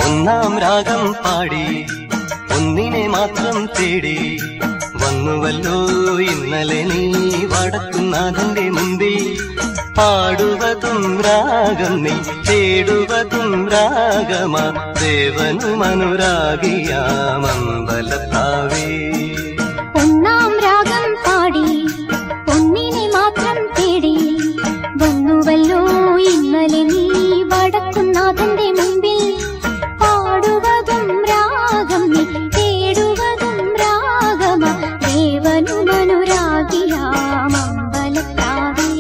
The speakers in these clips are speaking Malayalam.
ഒന്നാം രാഗം പാടി ഒന്നിനെ മാത്രം തേടി വന്നുവല്ലോ ഇന്നലെ നീ വടക്കുന്നാഥന്റെ മുമ്പിൽ. പാടുവതും രാഗം നീ തേടുവതും രാഗമാ ദേവനും അനുരാഗിയാമമ്പലത്താവേ. ഒന്നാം രാഗം പാടി ഒന്നിനെ മാത്രം തേടി വന്നുവല്ലോ ഇന്നലെ നീ വടക്കുന്നാഥന്റെ മുമ്പിൽ. പാടുവതും രാഗം നീ തേടുവതും രാഗമാ ദേവനും അനുരാഗിയാമമ്പലത്താവേ.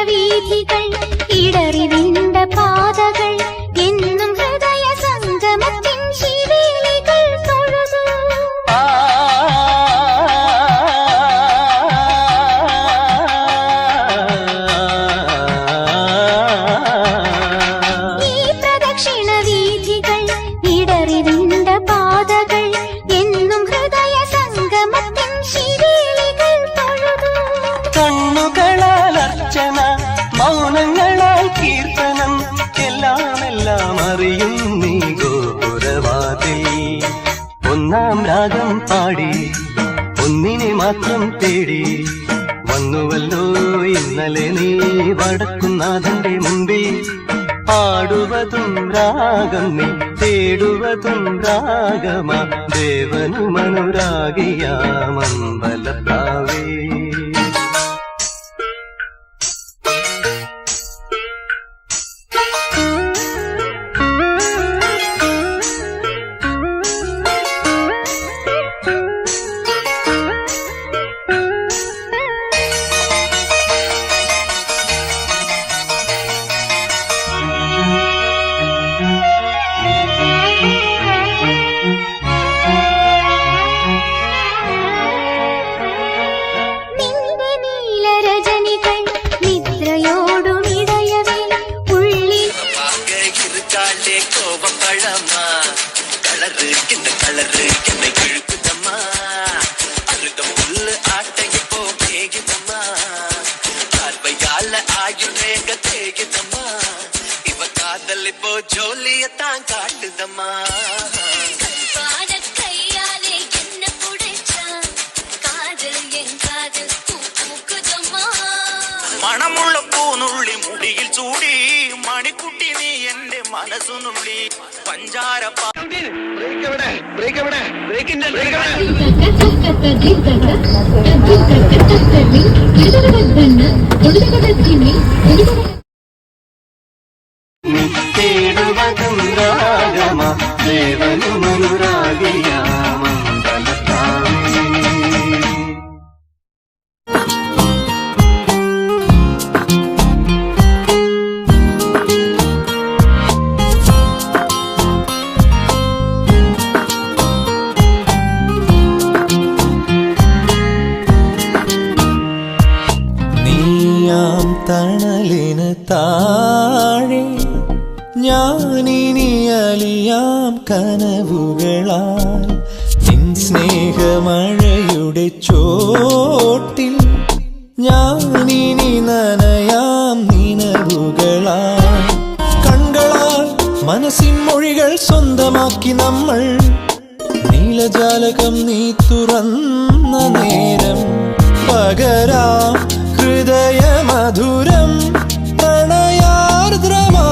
വീഥികൾ ഇടറിവിണ്ട പാതകൾ എന്നും ഹൃദയ സംഗമത്തിൻ ശിവേലികൾ തൊഴുതു. ഈ പ്രദക്ഷിണ വീഥികൾ ഇടറിവിണ്ട പാതകൾ എന്നും ഹൃദയ സംഗമത്തിൻ ശിവേലികൾ തൊഴുതു. കണ്ണുകളാൽ അർച്ചന മൗനങ്ങളാൽ കീർത്തനം എല്ലാം അറിയും നീ ഗോപുരവാതിൽ. ഒന്നാം രാഗം പാടി ഒന്നിനെ മാത്രം തേടി വന്നുവല്ലോ ഇന്നലെ നീ വടക്കുന്നാഥന്റെ മുമ്പിൽ. പാടുവതും രാഗം നീ തേടുവതും രാഗമാ ദേവനും അനുരാഗിയാമമ്പലത്താവേ. ഇവ ജോലിയത്താൻ കാട്ടുതമ്മാ. മണമുള്ള പൂനുള്ളി മുടിയിൽ ചൂടി മണിക്കുട്ടി നീ എന്റെ മനസ്സുനുള്ളി പഞ്ചാര തേടുവതും രാഗമാ ദേവനും അനുരാഗിയാമമ്പലത്താവേ. നീയാം തണലിന് താഴെ ഞാനിനി അലിയാം കനവുകളാൽ നിൻ സ്നേഹമഴയുടെ ചോട്ടിൽ ഞാനിനി നനയാം നിനവുകളാൽ. കണ്ണുകളാൽ മനസ്സിൻ മൊഴികൾ സ്വന്തമാക്കി നമ്മൾ നീലജാലകം നീ തുറന്ന നേരം പകരാം ഹൃദയ മധുരം പ്രണയാർദ്രമാ.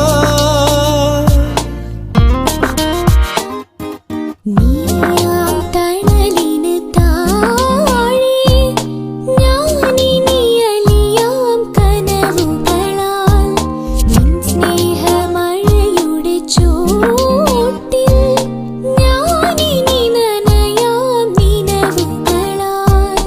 ചോട്ടിൽ ഞാനിനി നനയാം നിലവുകളാൽ.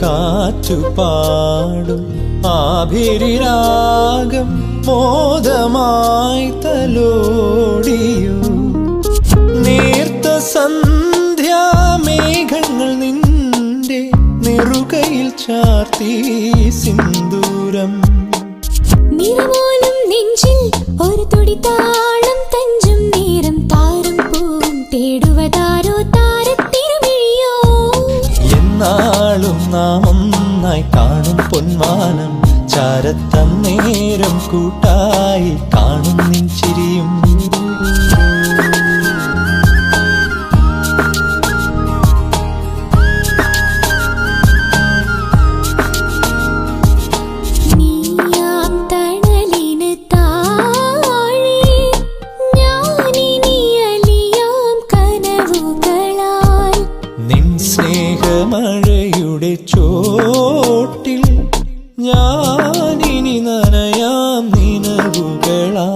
കാറ്റുപാടും ആഭിരിരാഗം മോദമായി തലോടിയോ. നേർത്ത സന്ധ്യാമേഘങ്ങൾ നിന്റെ നെറുകയിൽ ചാർത്തി സിന്ദൂരം. നിറമോലും നെഞ്ചിൽ ഒരു തുടി താളം തഞ്ചും നേരം താരം പൂവും തേടുവതാരോ താരത്തിരുമിഴിയോ. എന്നാളും നാം ഒന്നായി കാണും പൊന്മാനം ചാരത്തന്നേരം കൂട്ടായി കാണും നിൻ ചിരിയും. നീയാം തണലിന് താഴെ ഞാനിനി അലിയാം കനവുകളാൽ. നിൻ സ്നേഹമഴയുടെ ചോട്ടിൽ ഞാനിനി നനയാം നിലവുകളാ.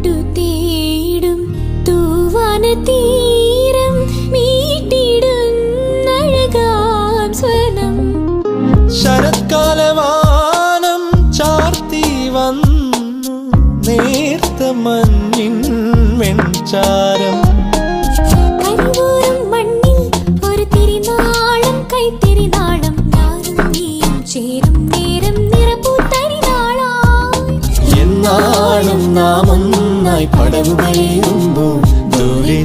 കൂട്ടുതേടും തൂവനതീരം മീട്ടിടുന്നഴകാം സ്വനം. ശരത്കാലവാനം ചാർത്തി വന്നു നേർത്ത മഞ്ഞിൻ വെൺചാരം. കരിവൂറും മണ്ണിൽ ഒരു തിരിനാളം കൈത്തിരിനാളം ഞാനും നീയും ചേരും നേരം നിറപ്പൂത്തരിനാളായി. എന്നാളും നാം ഒന്നായി പടവുകളേറുമ്പോൾ ദൂരെ